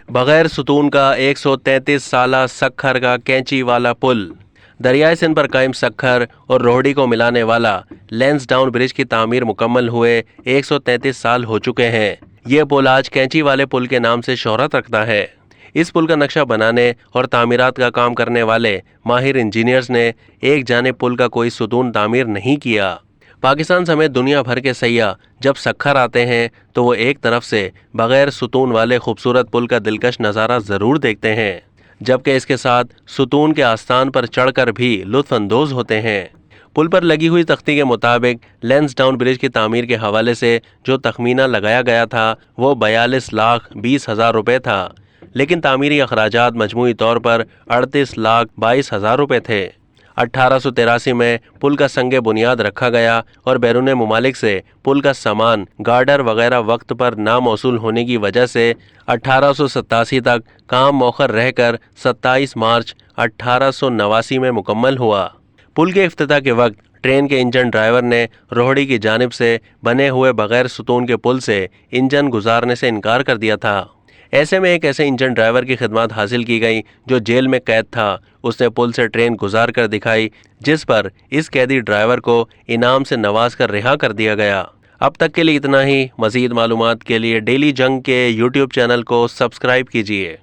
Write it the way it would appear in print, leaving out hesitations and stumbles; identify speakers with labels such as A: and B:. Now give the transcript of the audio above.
A: बगैर सुतून का 133 साला सक्खर का कैंची वाला पुल। दरियाई सिंध पर कायम सक्खर और रोहड़ी को मिलाने वाला लैंसडाउन ब्रिज की तामीर मुकम्मल हुए 133 साल हो चुके हैं। ये पुल आज कैंची वाले पुल के नाम से शोहरत रखता है। इस पुल का नक्शा बनाने और तामीरात का काम करने वाले माहिर इंजीनियर्स ने एक जानिब पुल का कोई सुतून तामीर नहीं किया। पाकिस्तान समेत दुनिया भर के सयाह जब सक्खर आते हैं तो वो एक तरफ से बगैर सुतून वाले खूबसूरत पुल का दिलकश नज़ारा ज़रूर देखते हैं, जबकि इसके साथ सुतून के आस्थान पर चढ़कर भी लुत्फ अंदोज होते हैं। पुल पर लगी हुई तख्ती के मुताबिक लैंसडाउन ब्रिज की तामीर के हवाले से जो तखमीना लगाया गया था वो 42,20,000 रुपये था, लेकिन तामीरी अखराजात मजमूई तौर पर 38,22,000 रुपये थे। 1883 में पुल का संगे बुनियाद रखा गया और बैरून मुमालिक से पुल का सामान गार्डर वगैरह वक्त पर नामौसूल होने की वजह से 1887 तक काम मौखर रहकर 27 मार्च 1889 में मुकम्मल हुआ। पुल के इफ्तिताह के वक्त ट्रेन के इंजन ड्राइवर ने रोहड़ी की जानिब से बने हुए बगैर सुतून के पुल से इंजन गुजारने से इनकार कर दिया था। ऐसे में एक ऐसे इंजन ड्राइवर की खिदमत हासिल की गई जो जेल में कैद था। उसने पुल से ट्रेन गुजार कर दिखाई, जिस पर इस कैदी ड्राइवर को इनाम से नवाज कर रिहा कर दिया गया। अब तक के लिए इतना ही। मज़ीद मालूमात के लिए डेली जंग के यूट्यूब चैनल को सब्सक्राइब कीजिए।